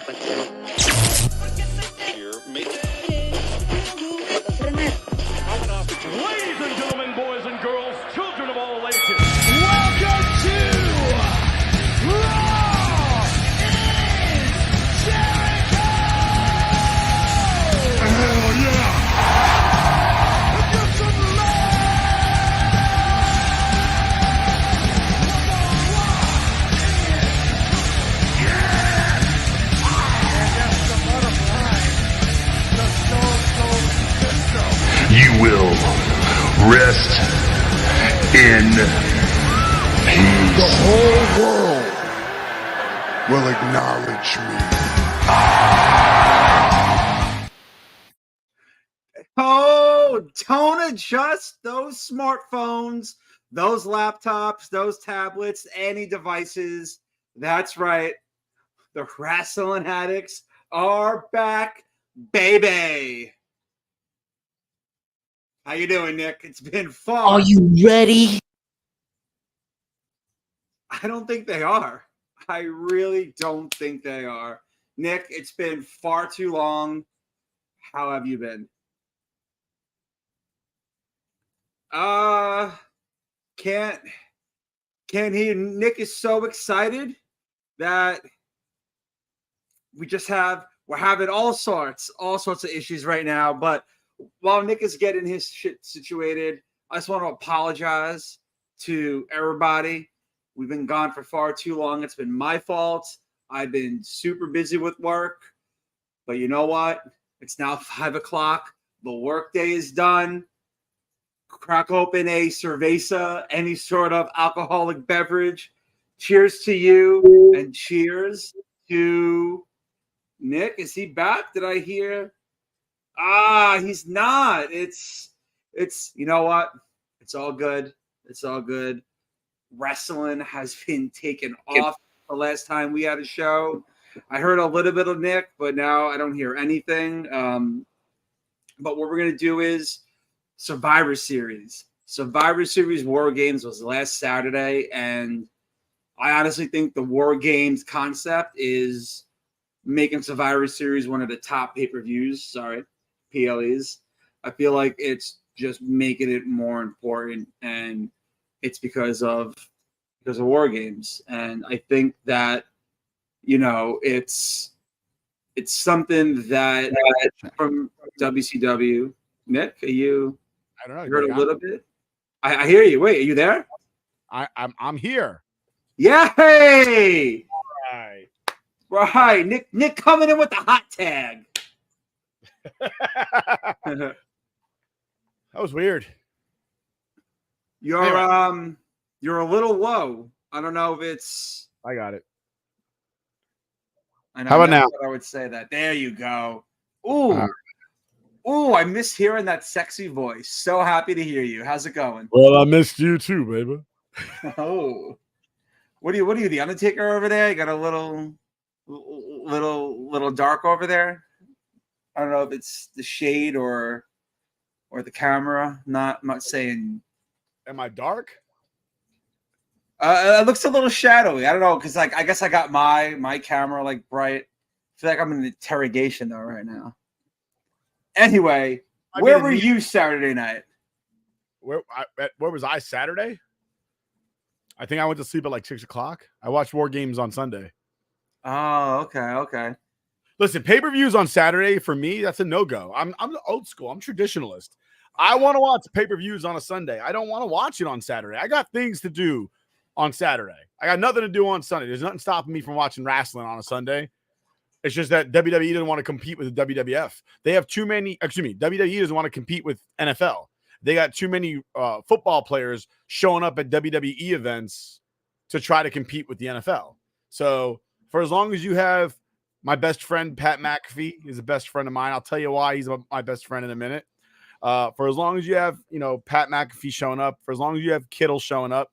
Ladies and gentlemen, boys and girls, children of all ages, welcome to Raw is Jericho! Hell yeah! Get some You will rest in peace. The whole world will acknowledge me. Oh, don't adjust those smartphones, those laptops, those tablets, any devices. That's right. The Rasslin Addicts are back, baby. How you doing, Nick? It's been fun. Are you ready? I don't think they are. I really don't think they are. Nick, it's been far too long. How have you been? Can't he? Nick is so excited that we're having all sorts of issues right now. But while Nick is getting his shit situated, I just want to apologize to everybody. We've been gone for far too long. It's been my fault. I've been super busy with work. But you know what? It's now 5 o'clock. The workday is done. Crack open a cerveza, any sort of alcoholic beverage. Cheers to you and cheers to Nick. Is he back? Did I hear? He's not. It's you know what? It's all good. It's all good. Wrestling has been taken off the last time we had a show. I heard a little bit of Nick, but now I don't hear anything. But what we're going to do is Survivor Series. Survivor Series War Games was last Saturday, and I honestly think the War Games concept is making Survivor Series one of the top pay-per-views. Sorry, PLEs. I feel like it's just making it more important, and it's because of War Games. And I think that, you know, it's something that from WCW. Nick, are you? I don't know. You heard a little bit. I hear you. Wait, are you there? I'm here. Yay! Right. Right. Nick coming in with the hot tag. That was weird. You're Anyway. You're a little low. I don't know if it's. I got it. I know, How about now? I would say that. There you go. Ooh. Ooh, I miss hearing that sexy voice. So happy to hear you. How's it going? Well, I missed you too, baby. Oh. What are you, the Undertaker over there? You got a little dark over there. I don't know if it's the shade or the camera. I'm not saying. Am I dark? It looks a little shadowy. I don't know, because I guess I got my camera like bright. I feel like I'm in an interrogation though right now. Anyway, where were you Saturday night? Where was I Saturday? I think I went to sleep at like 6 o'clock. I watched War Games on Sunday. Oh, okay. Listen, pay-per-views on Saturday for me, that's a no-go. I'm the old school. I'm traditionalist. I want to watch pay-per-views on a Sunday. I don't want to watch it on Saturday. I got things to do on Saturday. I got nothing to do on Sunday. There's nothing stopping me from watching wrestling on a Sunday. It's just that WWE doesn't want to compete with the WWF. They have too many. WWE doesn't want to compete with NFL. They got too many football players showing up at WWE events to try to compete with the NFL. So for as long as you have my best friend, Pat McAfee, is a best friend of mine. I'll tell you why he's my best friend in a minute. For as long as you have, Pat McAfee showing up, for as long as you have Kittle showing up,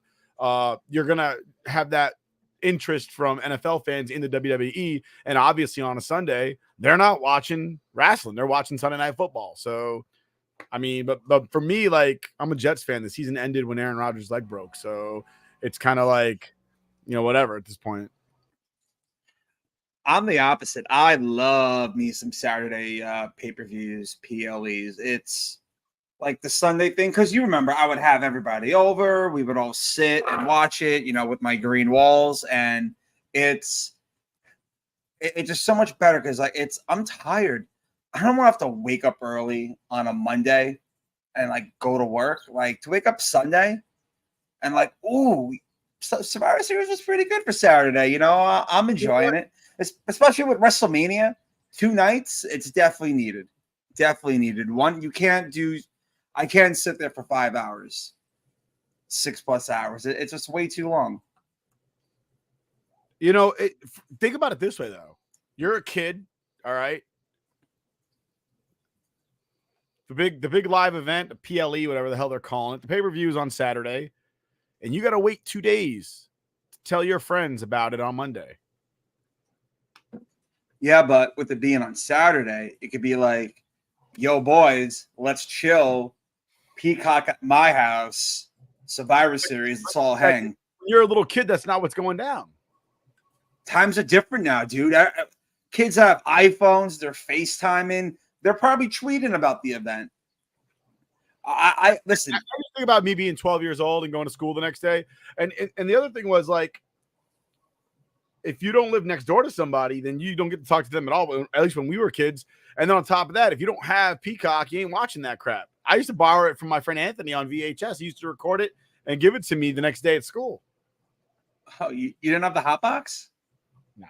you're going to have that interest from NFL fans in the WWE. And obviously on a Sunday, they're not watching wrestling. They're watching Sunday Night Football. So, I mean, but for me, like, I'm a Jets fan. The season ended when Aaron Rodgers' leg broke. So it's kind of like, whatever at this point. I'm the opposite. I love me some Saturday pay-per-views, PLEs. It's like the Sunday thing, because you remember I would have everybody over. We would all sit and watch it, with my green walls, and it's just so much better because I'm tired. I don't want to have to wake up early on a Monday and go to work. Like to wake up Sunday and ooh, Survivor Series was pretty good for Saturday. I'm enjoying it, especially with WrestleMania. 2 nights, it's definitely needed. Definitely needed. One, I can't sit there for 5 hours, 6+ hours. It's just way too long. Think about it this way, though. You're a kid, all right? The big live event, the PLE, whatever the hell they're calling it, the pay-per-view is on Saturday, and you got to wait 2 days to tell your friends about it on Monday. Yeah, but with it being on Saturday, it could be like, yo, boys, let's chill. Peacock at my house, Survivor Series, it's all hang. When you're a little kid, that's not what's going down. Times are different now, dude. Kids have iPhones, they're FaceTiming, they're probably tweeting about the event. I listen. I just think about me being 12 years old and going to school the next day. And the other thing was if you don't live next door to somebody, then you don't get to talk to them at all, at least when we were kids. And then on top of that, if you don't have Peacock, you ain't watching that crap. I used to borrow it from my friend Anthony on VHS. He used to record it and give it to me the next day at school. Oh, you didn't have the hot box? No.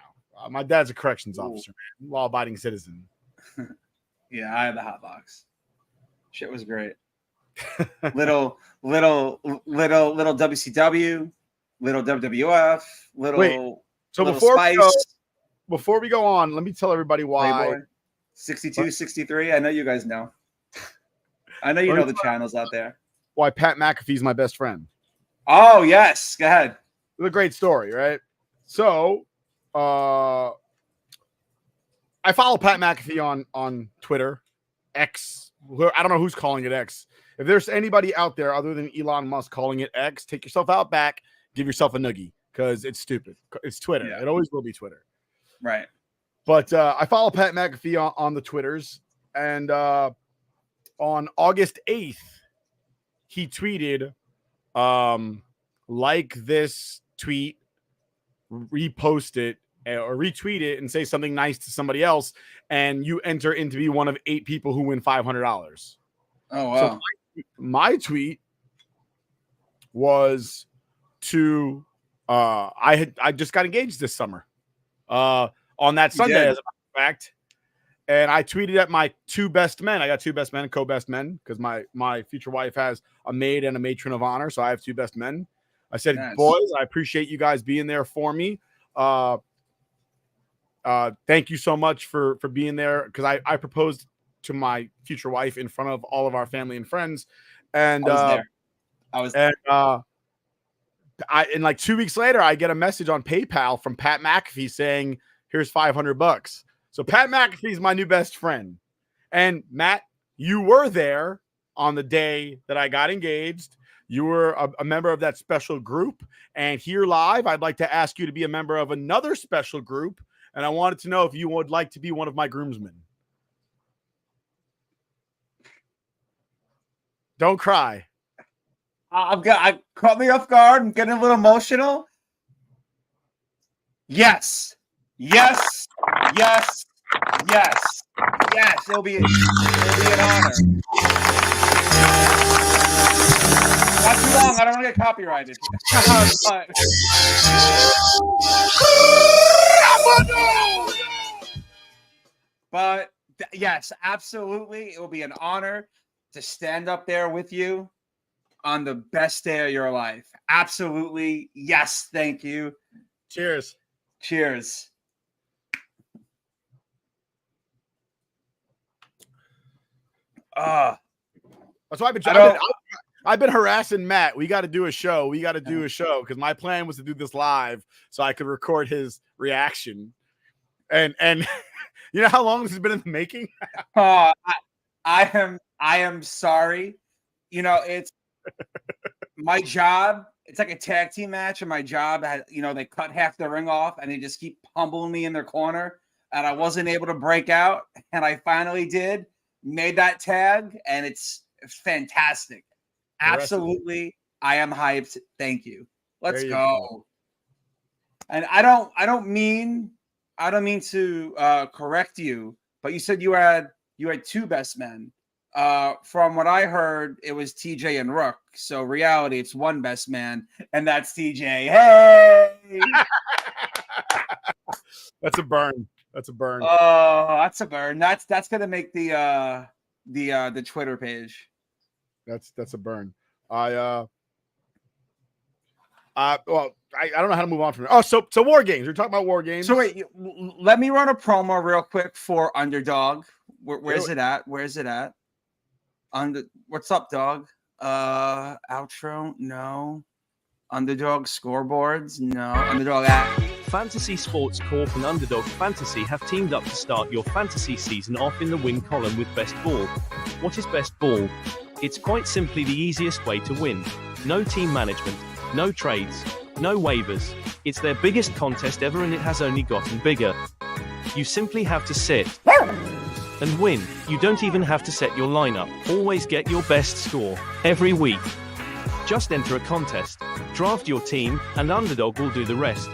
My dad's a corrections officer, man. Law-abiding citizen. Yeah, I had the hot box. Shit was great. little WCW, little WWF, little. Wait, so little before we go on, let me tell everybody why. Playboy, 62, 63. I know you guys know. I know you know the channels out there. Why Pat McAfee's my best friend. Oh, yes. Go ahead. It's a great story, right? So, I follow Pat McAfee on Twitter, X. I don't know who's calling it X. If there's anybody out there other than Elon Musk calling it X, take yourself out back, give yourself a noogie, because it's stupid. It's Twitter. Yeah. It always will be Twitter. Right. But I follow Pat McAfee on the Twitters, and on August 8th, he tweeted, like this tweet, repost it, or retweet it and say something nice to somebody else, and you enter into be one of 8 people who win $500. Oh, wow. So my tweet was to I just got engaged this summer on that Sunday, as a matter of fact, and I tweeted at my 2 best men. I got 2 best men, co-best men, because my future wife has a maid and a matron of honor, so I have 2 best men. I said, nice. Boys, I appreciate you guys being there for me. Thank you so much for being there, because I proposed to my future wife in front of all of our family and friends, and I was there. And like 2 weeks later, I get a message on PayPal from Pat McAfee saying, "Here's $500." So Pat McAfee is my new best friend, and Matt, you were there on the day that I got engaged. You were a member of that special group, and here live, I'd like to ask you to be a member of another special group, and I wanted to know if you would like to be one of my groomsmen. Don't cry. I caught me off guard. I'm getting a little emotional. Yes. Yes. Yes. Yes. Yes. It'll be an honor. Not too long. I don't want to get copyrighted. But yes, absolutely. It will be an honor to stand up there with you on the best day of your life. Absolutely. Yes. Thank you. Cheers. Cheers. That's why I've been harassing Matt. We got to do a show. Because my plan was to do this live so I could record his reaction. And you know how long this has been in the making? I am sorry. It's my job it's like a tag team match, and my job had, they cut half the ring off, and they just keep pummeling me in their corner, and I wasn't able to break out, and I finally did, made that tag, and it's fantastic. Absolutely, I am hyped. Thank you. Let's go. And I don't mean to correct you, but you said you had two best men. From what I heard, it was TJ and Rook. So reality, it's one best man, and that's TJ. Hey, That's a burn. That's a burn. Oh, that's a burn. That's gonna make the Twitter page. That's a burn. Well, I don't know how to move on from it. Oh, so War Games. We're talking about War Games. So wait, let me run a promo real quick for Underdog. Where's it at? Where's it at? What's up, dog? Outro? No. Underdog scoreboards? No. Underdog app. Fantasy Sports Corp and Underdog Fantasy have teamed up to start your fantasy season off in the win column with Best Ball. What is Best Ball? It's quite simply the easiest way to win. No team management, no trades, no waivers. It's their biggest contest ever, and it has only gotten bigger. You simply have to sit and win. You don't even have to set your lineup. Always get your best score every week. Just enter a contest, draft your team, and Underdog will do the rest.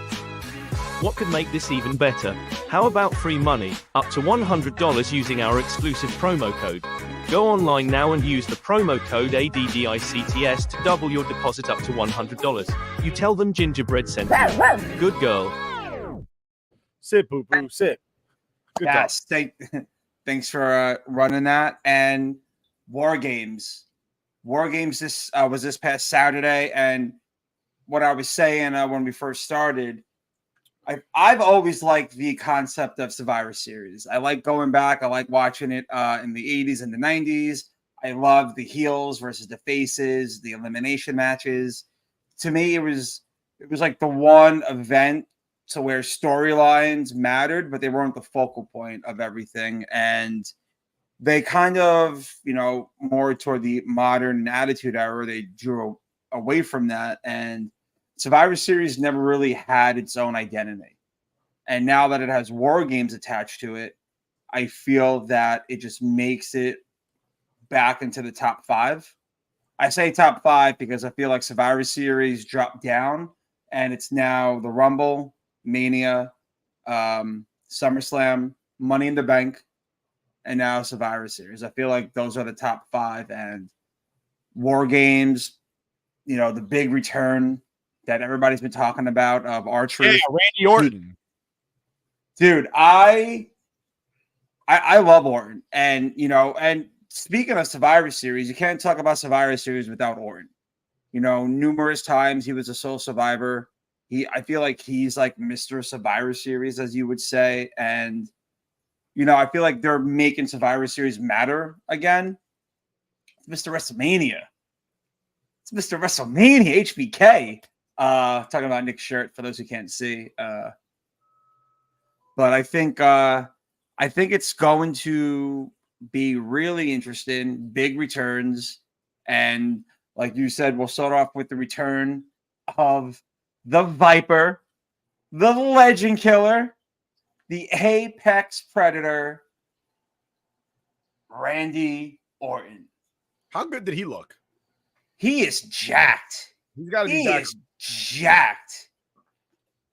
What could make this even better? How about free money, up to $100 using our exclusive promo code? Go online now and use the promo code ADDICTS to double your deposit up to $100. You tell them Gingerbread sent you. Good girl. Sit, boo boo, sit. Good yes, thanks for running that. And War Games. War Games was this past Saturday, and what I was saying when we first started, I've always liked the concept of Survivor Series. I like going back. I like watching it in the 80s and the 90s. I love the heels versus the faces, the elimination matches. To me, it was like the one event to where storylines mattered, but they weren't the focal point of everything. And they kind of, more toward the modern Attitude Era, they drew away from that. And Survivor Series never really had its own identity. And now that it has War Games attached to it, I feel that it just makes it back into the top 5. I say top 5 because I feel like Survivor Series dropped down, and it's now the Rumble, Mania, SummerSlam, Money in the Bank, and now Survivor Series. I feel like those are the top 5, and War Games, the big return that everybody's been talking about of R-Truth. Yeah, Randy Orton. Dude, I love Orton. And, and speaking of Survivor Series, you can't talk about Survivor Series without Orton. Numerous times he was a sole survivor. I feel like he's like Mr. Survivor Series, as you would say. And, I feel like they're making Survivor Series matter again. It's Mr. WrestleMania. It's Mr. WrestleMania, HBK. Talking about Nick's shirt for those who can't see. But I think it's going to be really interesting, big returns. And like you said, we'll start off with the return of the Viper, the Legend Killer, the Apex Predator, Randy Orton. How good did he look? He is jacked. He's got to be back. Jacked.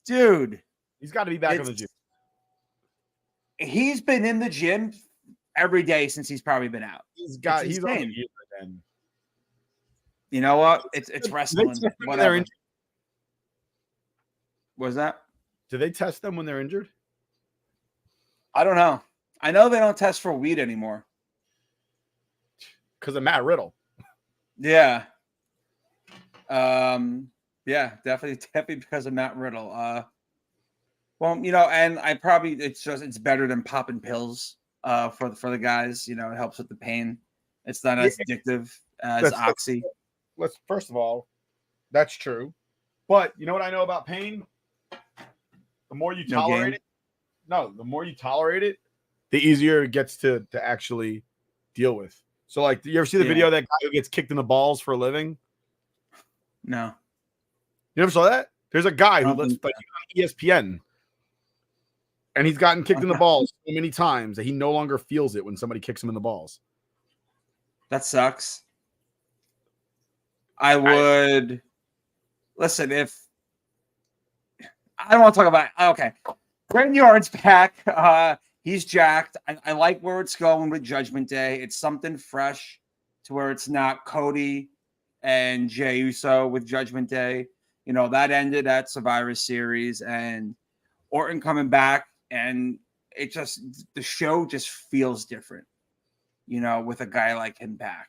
Dude. He's got to be back in the gym. He's been in the gym every day since he's probably been out. He's on the year then. You know what? It's wrestling. Whatever. What's that? Do they test them when they're injured? I don't know. I know they don't test for weed anymore. Because of Matt Riddle. Yeah. Yeah, definitely because of Matt Riddle. Well, and it's better than popping pills for the guys. It helps with the pain. It's not as addictive as Oxy. First of all, that's true. But you know what I know about pain? The more you tolerate it, the more you tolerate it, the easier it gets to actually deal with. So, like, you ever see the video of that guy who gets kicked in the balls for a living? No. You never saw that? There's a guy I who don't lets think like on ESPN, and he's gotten kicked in the balls so many times that he no longer feels it when somebody kicks him in the balls. that sucks. I would listen if I don't want to talk about. Okay, Brandon Yard's back. He's jacked. I like where it's going with Judgment Day. It's something fresh to where it's not Cody and Jey Uso with Judgment Day. You know, that ended at Survivor Series, and Orton coming back, and the show just feels different, you know, with a guy like him back.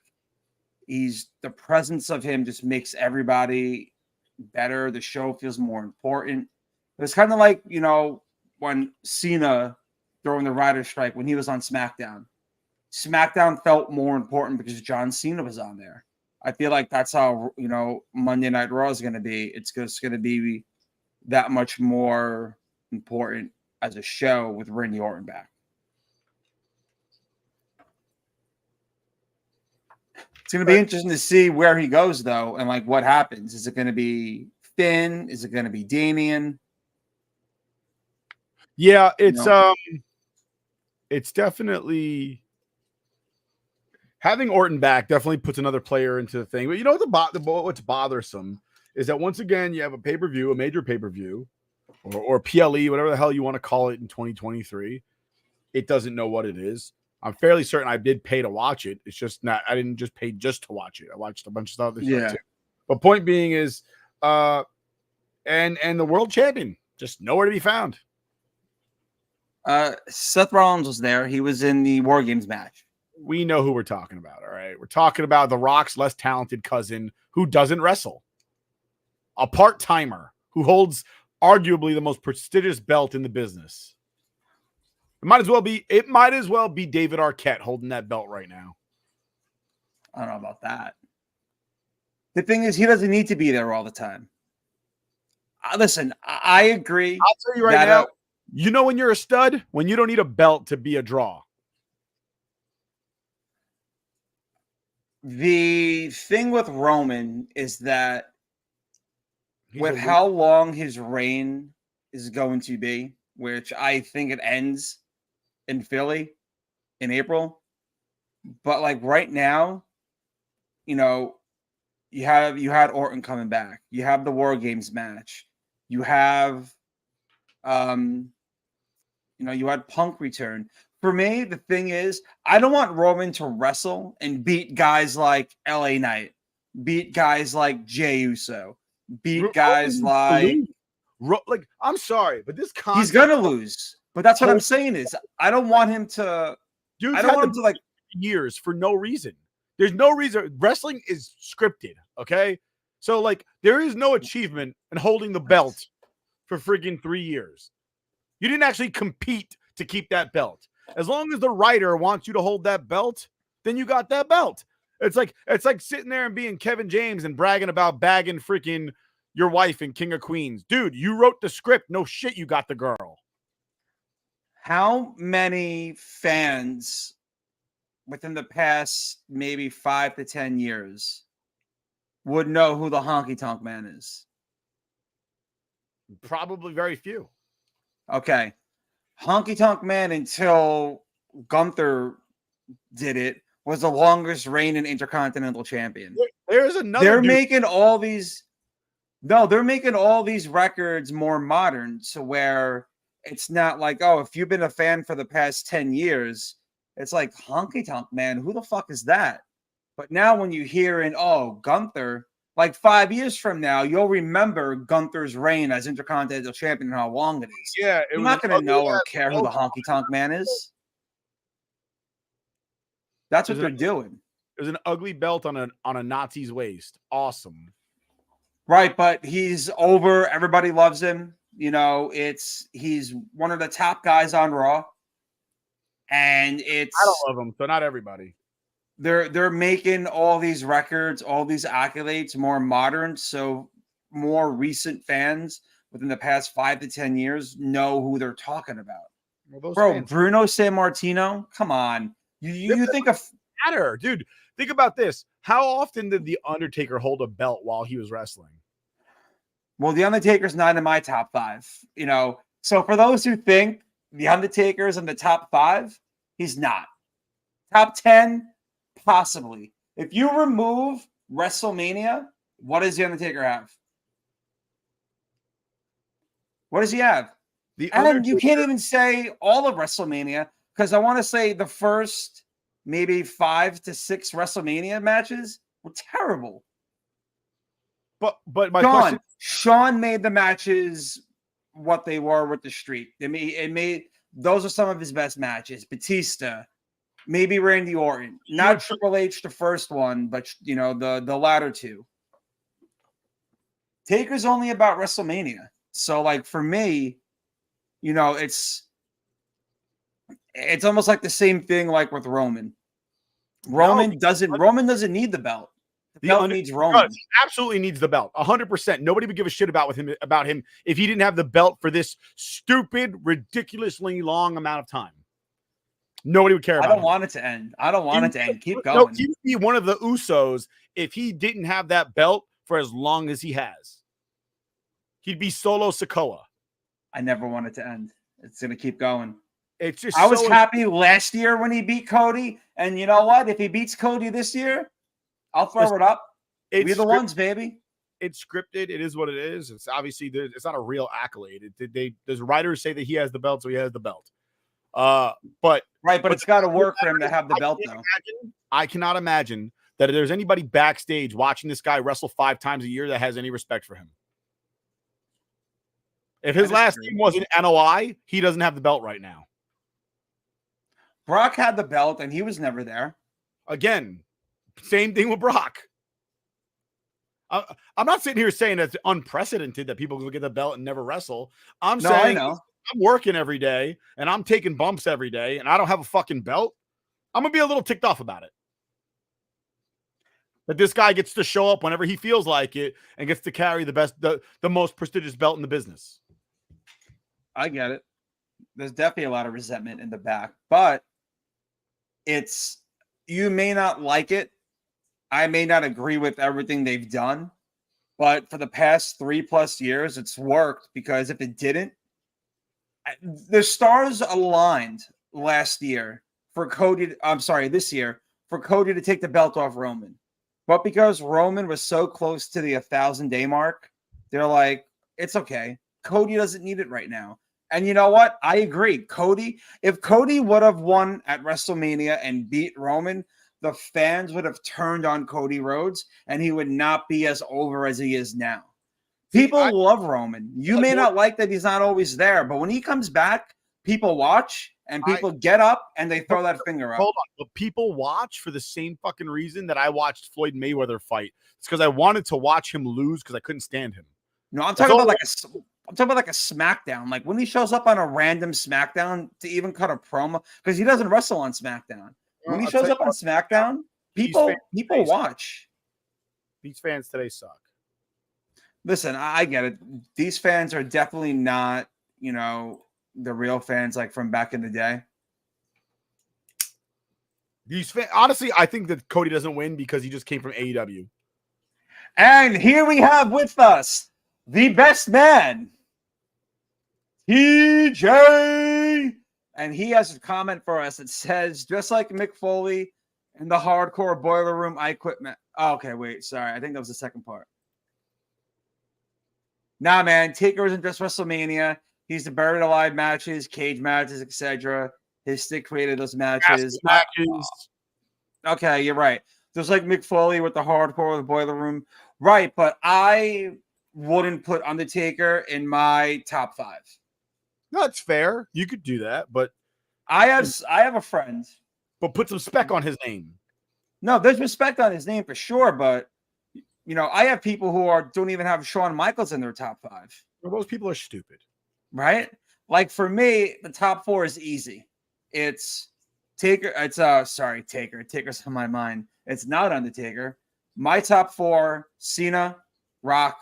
The presence of him just makes everybody better. The show feels more important. It's kind of like, you know, when Cena throwing the Rider Strike when he was on SmackDown. SmackDown felt more important because John Cena was on there. I feel like that's how, you know, Monday Night Raw is going to be. It's just going to be that much more important as a show with Randy Orton back. It's going to be interesting to see where he goes, though, and like what happens. Is it going to be Finn? Is it going to be Damian? Yeah, it's definitely having Orton back definitely puts another player into the thing. But you know what's bothersome is that once again you have a pay-per-view, a major pay-per-view, or PLE, whatever the hell you want to call it in 2023. It doesn't know what it is. I'm fairly certain I did pay to watch it. It's just not. I didn't just pay just to watch it. I watched a bunch of stuff. Stuff too. But point being is, and the world champion just nowhere to be found. Seth Rollins was there. He was in the War Games match. We know who we're talking about. All right, we're talking about The Rock's less talented cousin who doesn't wrestle, a part-timer who holds arguably the most prestigious belt in the business. It might as well be David Arquette holding that belt right now. I don't know about that. The thing is, he doesn't need to be there all the time. Listen, I agree. I'll tell you right now, you know when you're a stud? When you don't need a belt to be a draw. The thing with Roman is that with how long his reign is going to be, which I think it ends in Philly in April. But like right now, you know, you had Orton coming back. You have the War Games match. You have you had Punk return. For me, the thing is, I don't want Roman to wrestle and beat guys like LA Knight, beat guys like Jey Uso, beat guys like I'm sorry, but this concept, he's gonna lose. But that's what I'm saying is I don't want him to. Dude's I don't want him to like years for no reason. There's no reason. Wrestling is scripted, okay? So like there is no achievement in holding the belt for freaking 3 years. You didn't actually compete to keep that belt. As long as the writer wants you to hold that belt, then you got that belt. It's like sitting there and being Kevin James and bragging about bagging freaking your wife in King of Queens. Dude, you wrote the script. No shit, you got the girl. How many fans within the past maybe 5 to 10 years would know who the Honky Tonk Man is? Probably very few. Okay. Honky Tonk Man until Gunther did it was the longest reigning Intercontinental Champion. There's another. They're making all these records more modern to where it's not like, oh, if you've been a fan for the past 10 years, it's like Honky Tonk Man, who the fuck is that? But now when you hear Gunther, like 5 years from now, you'll remember Gunther's reign as Intercontinental Champion and how long it is. Yeah, you're not going to know or care who the Honky Tonk Man is. That's what they're doing. There's an ugly belt on a Nazi's waist. Awesome. Right, but he's over. Everybody loves him. You know, he's one of the top guys on Raw. And I don't love him, so not everybody. They're making all these records, all these accolades more modern, so more recent fans within the past 5 to 10 years know who they're talking about. Well, bro, Bruno Sammartino, come on. You think of matter, dude. Think about this. How often did The Undertaker hold a belt while he was wrestling? Well, The Undertaker's not in my top 5. So for those who think The Undertaker's in the top 5, he's not. Top 10, possibly. If you remove WrestleMania, what does The Undertaker have? What does he have? And you can't even say all of WrestleMania, because I want to say the first maybe 5 to 6 WrestleMania matches were terrible. But my question, Sean made the matches what they were with the Streak. It made those are some of his best matches. Batista, maybe Randy Orton, not Triple H the first one, but the latter two. Taker's only about WrestleMania. So like for me, it's almost like the same thing like with Roman. Roman doesn't need the belt. The belt needs Roman. He absolutely needs the belt. 100%. Nobody would give a shit about him if he didn't have the belt for this stupid, ridiculously long amount of time. Nobody would care about it. I don't want it to end. I don't want it to end. Keep going. No, he would be one of the Usos if he didn't have that belt for as long as he has. He'd be Solo Sikoa. I never want it to end. It's going to keep going. It's just I was happy last year when he beat Cody. And you know what? If he beats Cody this year, I'll throw it up. We're the ones, baby. It's scripted. It is what it is. It's obviously it's not a real accolade. There's writers say that he has the belt, so he has the belt. But it's got to work for him to have the belt, though. I cannot imagine that there's anybody backstage watching this guy wrestle 5 times a year that has any respect for him. If his last name wasn't NOI, he doesn't have the belt right now. Brock had the belt, and he was never there. Again, same thing with Brock. I'm not sitting here saying it's unprecedented that people will get the belt and never wrestle. I'm saying I'm working every day, and I'm taking bumps every day, and I don't have a fucking belt. I'm going to be a little ticked off about it. That this guy gets to show up whenever he feels like it and gets to carry the most prestigious belt in the business. I get it. There's definitely a lot of resentment in the back, but you may not like it. I may not agree with everything they've done, but for the past 3+ years, it's worked, because if it didn't, the stars aligned this year for Cody to take the belt off Roman. But because Roman was so close to the 1,000-day mark, they're like, it's okay. Cody doesn't need it right now. And you know what? I agree. If Cody would have won at WrestleMania and beat Roman, the fans would have turned on Cody Rhodes, and he would not be as over as he is now. People love Roman. You may not like that he's not always there, but when he comes back, people watch, and people get up and they throw that finger up. Hold on. But people watch for the same fucking reason that I watched Floyd Mayweather fight. It's because I wanted to watch him lose because I couldn't stand him. No, I'm talking about like a SmackDown. Like when he shows up on a random SmackDown to even cut a promo, because he doesn't wrestle on SmackDown. When he shows up on SmackDown, people watch. These fans today suck. Listen, I get it. These fans are definitely not, the real fans like from back in the day. Honestly, I think that Cody doesn't win because he just came from AEW. And here we have with us the best man, TJ. And he has a comment for us that says, just like Mick Foley in the Hardcore Boiler Room, I quit. Okay, wait, sorry. I think that was the second part. Nah, man, Taker isn't just WrestleMania. He's the buried alive matches, cage matches, etc. His stick created those matches. Okay, you're right. Just like Mick Foley with the Hardcore, the Boiler Room. Right, but I wouldn't put Undertaker in my top 5. No, that's fair. You could do that, but I have a friend. But put some spec on his name. No, there's respect on his name for sure, but I have people who don't even have Shawn Michaels in their top 5. Well, those people are stupid. Right? Like for me, the top 4 is easy. It's Taker. Taker. Taker's on my mind. It's not Undertaker. My top 4: Cena, Rock,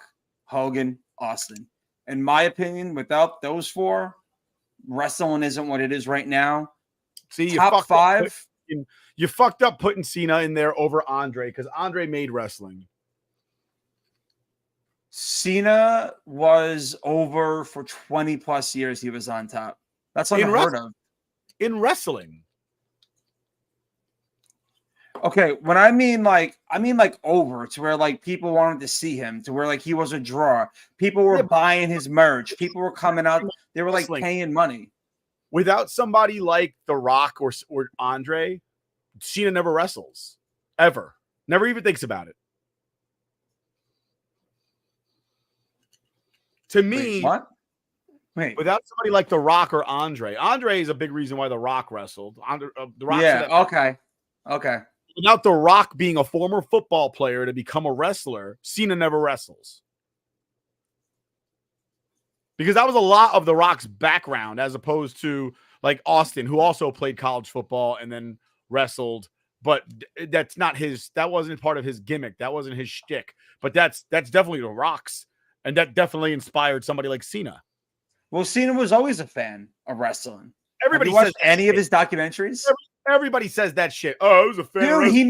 Hogan, Austin. In my opinion, without those 4, wrestling isn't what it is right now. See, top 5. You fucked up putting Cena in there over Andre because Andre made wrestling. Cena was over for 20 plus years. He was on top. That's unheard of. In wrestling. Okay, when I mean like over to where like people wanted to see him, to where like he was a draw. People were buying his merch. People were coming out. They were like paying money. Without somebody like The Rock or Andre, Cena never wrestles. Ever. Never even thinks about it. To me, what? Wait. Without somebody like The Rock or Andre. Andre is a big reason why The Rock wrestled. The Rock Okay. Without The Rock being a former football player to become a wrestler, Cena never wrestles. Because that was a lot of The Rock's background, as opposed to like Austin, who also played college football and then wrestled. But that's not his. That wasn't part of his gimmick. That wasn't his shtick. But that's definitely The Rock's, and that definitely inspired somebody like Cena. Well, Cena was always a fan of wrestling. Everybody watched says any of his documentaries. Everybody says that shit. Oh, I was a fan. Dude, he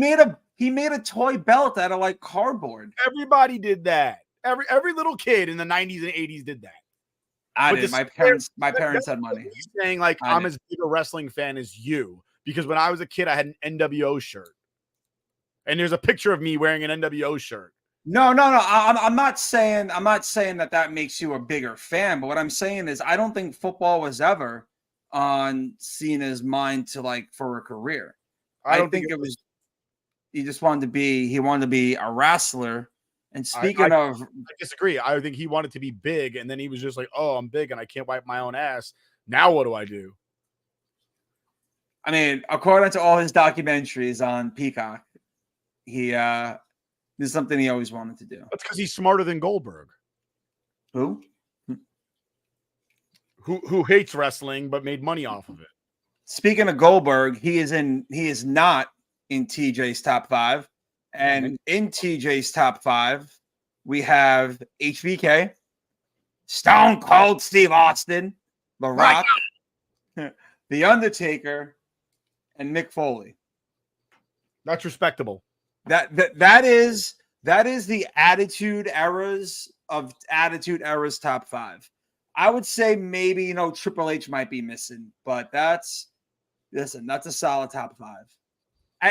made a toy belt out of like cardboard. Everybody did that. Every little kid in the 90s and 80s did that. I did. My parents had money. He's saying like I'm as big a wrestling fan as you, because when I was a kid, I had an NWO shirt, and there's a picture of me wearing an NWO shirt. No. I'm not saying that makes you a bigger fan, but what I'm saying is I don't think football was ever on Cena's mind to like for a career. I don't think it was. He just wanted to be a wrestler. And speaking of, I disagree. I think he wanted to be big, and then he was just like, "Oh, I'm big, and I can't wipe my own ass. Now what do I do?" I mean, according to all his documentaries on Peacock, he this is something he always wanted to do. That's because he's smarter than Goldberg. Who hates wrestling but made money off of it. Speaking of Goldberg, he is not in TJ's top 5. And in TJ's top 5, we have HBK, Stone Cold Steve Austin, The Rock, The Undertaker, and Mick Foley. That's respectable. That is the Attitude Era's top 5. I would say maybe Triple H might be missing, but that's a solid top 5.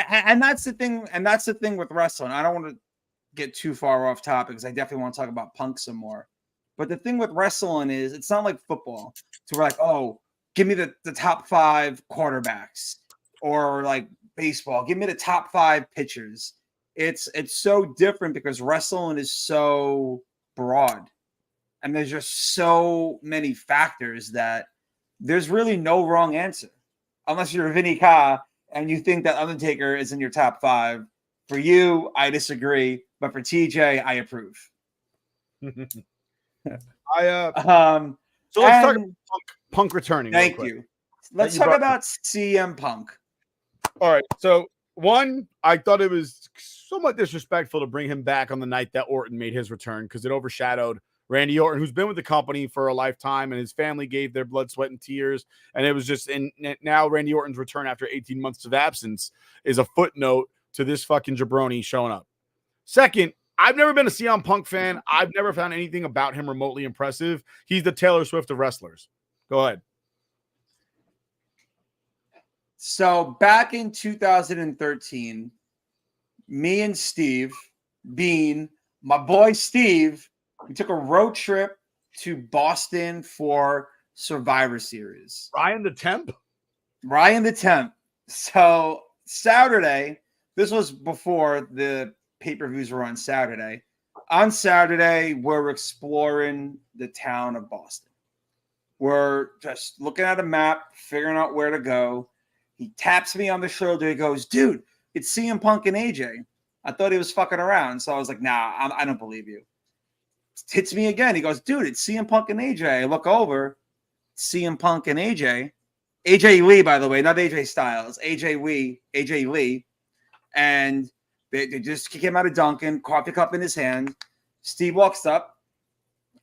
And that's the thing. And that's the thing with wrestling. I don't want to get too far off topic because I definitely want to talk about Punk some more. But the thing with wrestling is it's not like football. So we're like, oh, give me the top 5 quarterbacks, or like baseball, give me the top 5 pitchers. It's so different because wrestling is so broad, and there's just so many factors that there's really no wrong answer, unless you're Vinny Ka and you think that Undertaker is in your top 5. For you, I disagree, but for TJ, I approve. So let's talk about Punk returning. Thank you. Let's talk about CM Punk. All right. So one, I thought it was somewhat disrespectful to bring him back on the night that Orton made his return, because it overshadowed Randy Orton, who's been with the company for a lifetime, and his family gave their blood, sweat, and tears. And it was just, and now Randy Orton's return after 18 months of absence is a footnote to this fucking jabroni showing up. Second, I've never been a CM Punk fan. I've never found anything about him remotely impressive. He's the Taylor Swift of wrestlers. Go ahead. So back in 2013, me and Steve, Bean, my boy Steve, we took a road trip to Boston for Survivor Series. Ryan the Temp. So Saturday, this was before the pay-per-views were on Saturday. On Saturday, we're exploring the town of Boston. We're just looking at a map, figuring out where to go. He taps me on the shoulder. He goes, "Dude, it's CM Punk and AJ." I thought he was fucking around. So I was like, "Nah, I don't believe you." Hits me again. He goes, "Dude, it's CM Punk and AJ." I look over, CM Punk and AJ. AJ Lee, by the way, not AJ Styles. AJ Lee. And they just came out of Dunkin', coffee cup in his hand. Steve walks up.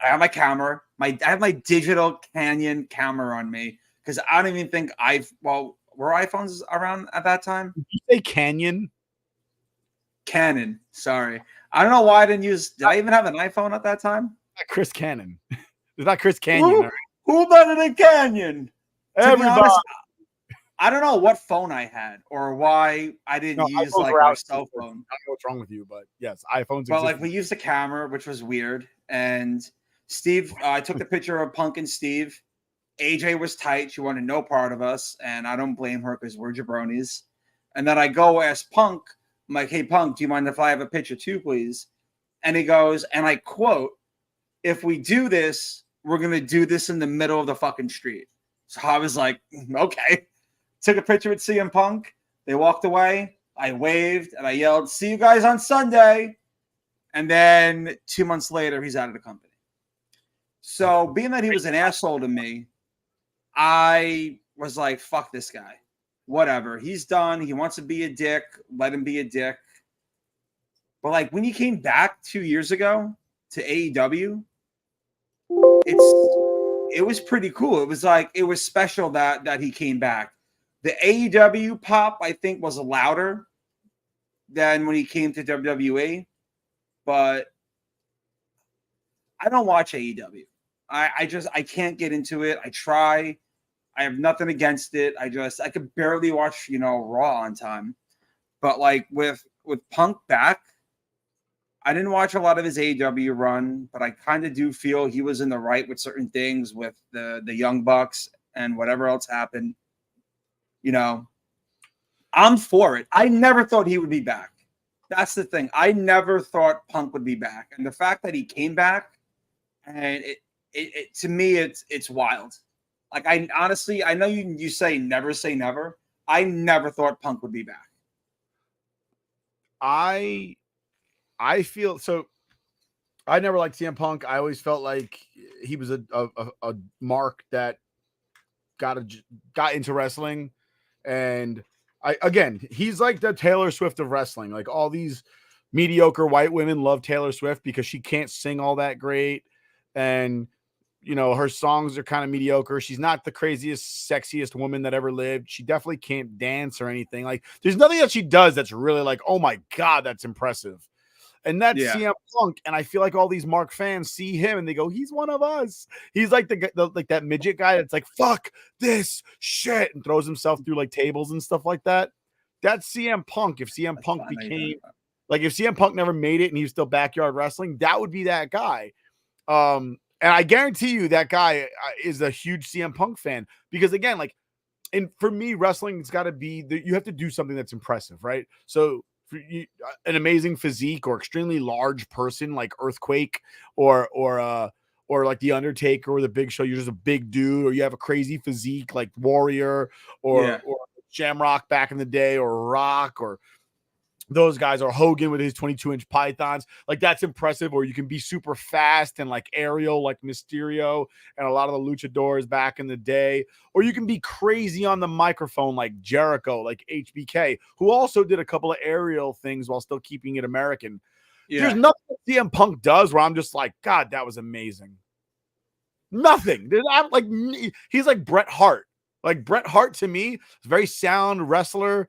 I have my camera. I have my digital Canyon camera on me, because I don't even think were iPhones around at that time? Did you say Canyon? Canon. Sorry. I don't know why I didn't use. Did I even have an iPhone at that time? Chris Cannon. It's not Chris Canyon. Who better than Canyon? To be Everybody. honest, I don't know what phone I had or why I didn't use iPhones like were my out cell first. phone. I don't know what's wrong with you, but yes, iPhones. But like we used the camera, which was weird. And Steve, I took the picture of Punk and Steve. AJ was tight. She wanted no part of us. And I don't blame her because we're jabronis. And then I go ask Punk, I'm like, hey, Punk, do you mind if I have a picture too, please? And he goes, and I quote, if we do this, we're going to do this in the middle of the fucking street. So I was like, okay. Took a picture with CM Punk. They walked away. I waved and I yelled, see you guys on Sunday. And then 2 months later, he's out of the company. So being that he was an asshole to me, I was like, fuck this guy. Whatever. He's done. He wants to be a dick. Let him be a dick. But like when he came back 2 years ago to AEW, it was pretty cool. It was like it was special that he came back. The AEW pop, I think, was louder than when he came to WWE. But I don't watch AEW. I can't get into it. I try. I have nothing against it. I could barely watch, Raw on time. But like with Punk back, I didn't watch a lot of his AEW run, but I kind of do feel he was in the right with certain things with the Young Bucks and whatever else happened. I'm for it. I never thought he would be back. That's the thing. I never thought Punk would be back. And the fact that he came back, and it to me, it's wild. Like, I honestly, I know you say never. I never thought Punk would be back. I feel so. I never liked CM Punk. I always felt like he was a mark that got into wrestling, and he's like the Taylor Swift of wrestling. Like all these mediocre white women love Taylor Swift because she can't sing all that great, and her songs are kind of mediocre. She's not the craziest, sexiest woman that ever lived. She definitely can't dance or anything. Like there's nothing that she does that's really like, oh my God, that's impressive. And that's CM Punk. And I feel like all these Mark fans see him and they go, he's one of us. He's like like that midget guy that's like, fuck this shit, and throws himself through like tables and stuff like that. That's CM Punk. If CM Punk became like, if CM Punk never made it and he was still backyard wrestling, that would be that guy. And I guarantee you that guy is a huge CM Punk fan because again, like, and for me, wrestling, it's got to be you have to do something that's impressive, right? So an amazing physique or extremely large person like Earthquake or like the Undertaker or the Big Show, you're just a big dude, or you have a crazy physique like Warrior or Shamrock back in the day, or Rock, or those guys, or Hogan with his 22-inch pythons. Like that's impressive. Or you can be super fast and like aerial like Mysterio and a lot of the luchadors back in the day. Or you can be crazy on the microphone like Jericho, like HBK, who also did a couple of aerial things while still keeping it American. Yeah. There's nothing that CM Punk does where I'm just like, God, that was amazing. Nothing. He's like Bret Hart. Like Bret Hart to me is a very sound wrestler.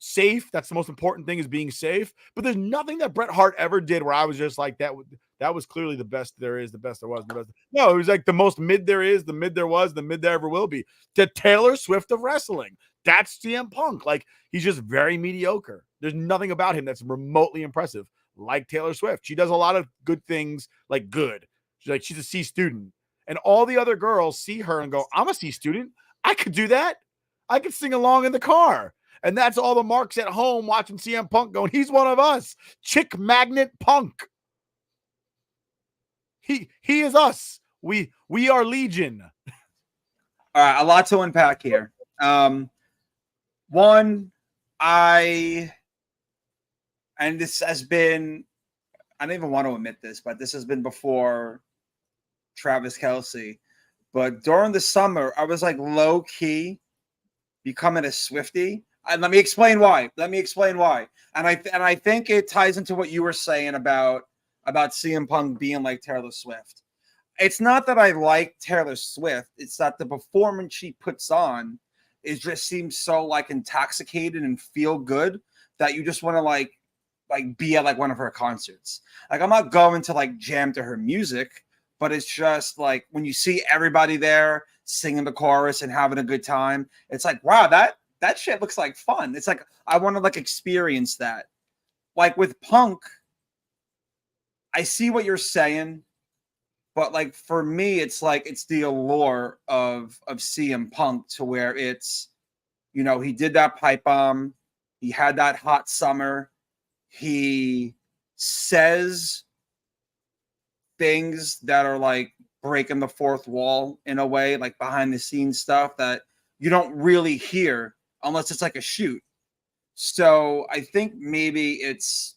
Safe. That's the most important thing, is being safe. But there's nothing that Bret Hart ever did where I was just like, that was clearly the best there is, the best there was, the best. No, it was like the most mid there is, the mid there was, the mid there ever will be. The Taylor Swift of wrestling. That's CM Punk. Like he's just very mediocre. There's nothing about him that's remotely impressive. Like Taylor Swift, she does a lot of good things. Like good. She's a C student, and all the other girls see her and go, "I'm a C student. I could do that. I could sing along in the car." And that's all the marks at home watching CM Punk going, he's one of us. Chick Magnet Punk. He is us. We are Legion. All right, a lot to unpack here. One, and this has been, I don't even want to admit this, but this has been before Travis Kelce. But during the summer, I was like low key becoming a Swiftie. And let me explain why. And I think it ties into what you were saying about CM Punk being like Taylor Swift. It's not that I like Taylor Swift. It's that the performance she puts on just seems so like intoxicated and feel good that you just want to like like be at like one of her concerts. Like I'm not going to like jam to her music, but it's just like when you see everybody there singing the chorus and having a good time, it's like, wow, that shit looks like fun. It's like I want to like experience that. Like with Punk, I see what you're saying, but like for me, it's like it's the allure of CM Punk to where it's, you know, he did that pipe bomb, he had that hot summer, he says things that are like breaking the fourth wall in a way, like behind the scenes stuff that you don't really hear unless it's like a shoot. So I think maybe it's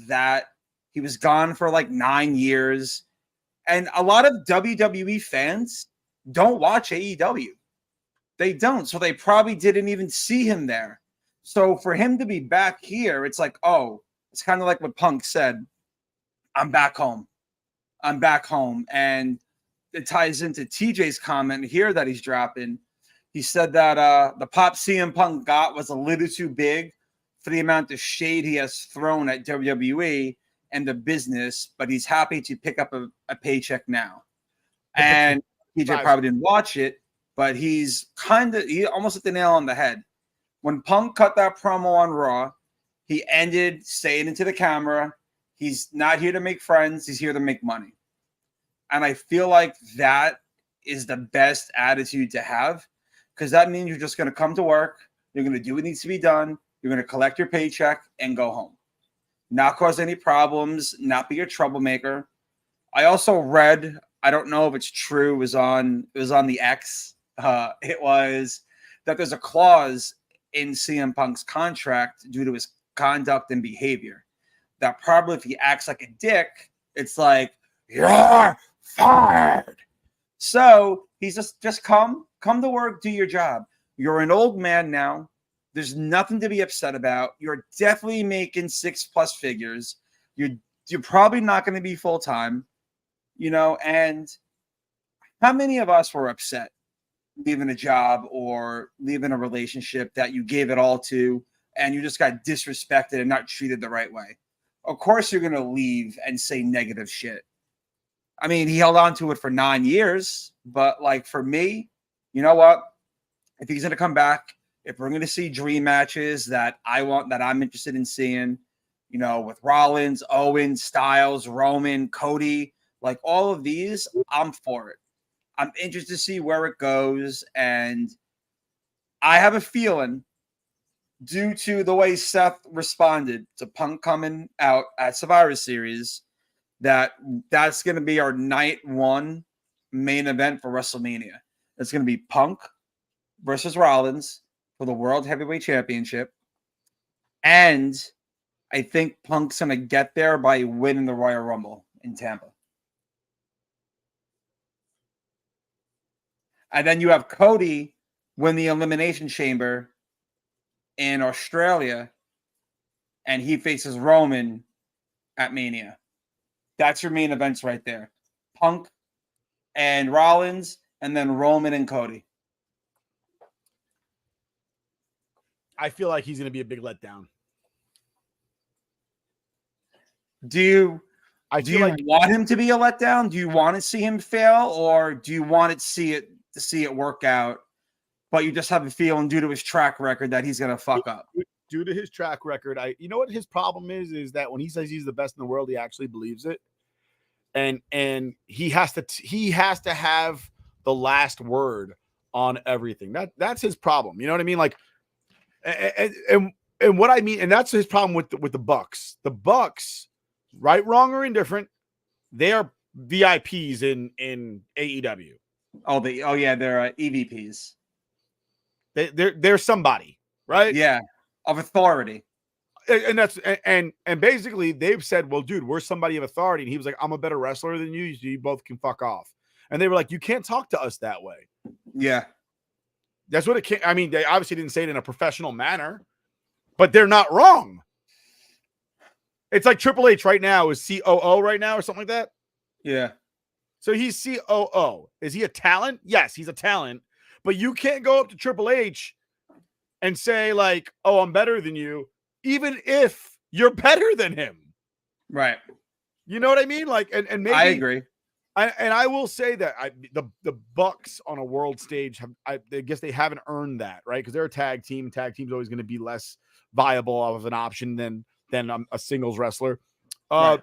that he was gone for like 9 years, and a lot of WWE fans don't watch AEW. They don't, so they probably didn't even see him there. So for him to be back here, it's like, oh, it's kind of like what Punk said. I'm back home. I'm back home. And it ties into TJ's comment here that he's dropping. He said that the pop CM Punk got was a little too big for the amount of shade he has thrown at WWE and the business, but he's happy to pick up a paycheck now. And TJ probably didn't watch it, but he almost hit the nail on the head. When Punk cut that promo on Raw, he ended saying into the camera, he's not here to make friends, he's here to make money. And I feel like that is the best attitude to have, because that means you're just going to come to work, you're going to do what needs to be done, you're going to collect your paycheck and go home. Not cause any problems, not be a troublemaker. I also read, I don't know if it's true, it was on the X. It was that there's a clause in CM Punk's contract due to his conduct and behavior that probably if he acts like a dick, it's like, you're fired. So he's just come to work, do your job. You're an old man now. There's nothing to be upset about. You're definitely making 6+ figures. You're probably not going to be full time, you know. And how many of us were upset leaving a job or leaving a relationship that you gave it all to, and you just got disrespected and not treated the right way? Of course, you're going to leave and say negative shit. I mean, he held on to it for 9 years, but like for me, you know what? If he's going to come back, if we're going to see dream matches that I want, that I'm interested in seeing, you know, with Rollins, Owens, Styles, Roman, Cody, like all of these, I'm for it. I'm interested to see where it goes. And I have a feeling, due to the way Seth responded to Punk coming out at Survivor Series, that's going to be our night one main event for WrestleMania. It's going to be Punk versus Rollins for the World Heavyweight Championship. And I think Punk's going to get there by winning the Royal Rumble in Tampa. And then you have Cody win the Elimination Chamber in Australia, and he faces Roman at Mania. That's your main events right there. Punk and Rollins, and then Roman and Cody. I feel like he's going to be a big letdown. Do you want him to be a letdown? Do you want to see him fail, or do you want to see it work out? But you just have a feeling due to his track record that he's going to fuck up. Due to his track record, you know what his problem is that when he says he's the best in the world, he actually believes it, and he has to have the last word on everything. That's his problem. You know what I mean? Like, and what I mean, and that's his problem with the Bucks. The Bucks, right, wrong, or indifferent, they are VIPs in AEW. Oh yeah, they're EVPs. They're somebody, right? Yeah, of authority. And that's and basically they've said, well, dude, we're somebody of authority. And he was like, I'm a better wrestler than you, so you both can fuck off. And they were like, you can't talk to us that way. Yeah. That's what it can. I mean, they obviously didn't say it in a professional manner, but they're not wrong. It's like Triple H right now is COO right now or something like that. Yeah. So he's COO. Is he a talent? Yes, he's a talent. But you can't go up to Triple H and say like, oh, I'm better than you, even if you're better than him. Right. You know what I mean? Like, and maybe I agree. I will say that the Bucks on a world stage I guess they haven't earned that, right? Because they're a tag team. Tag team's always going to be less viable of an option than a singles wrestler. Right.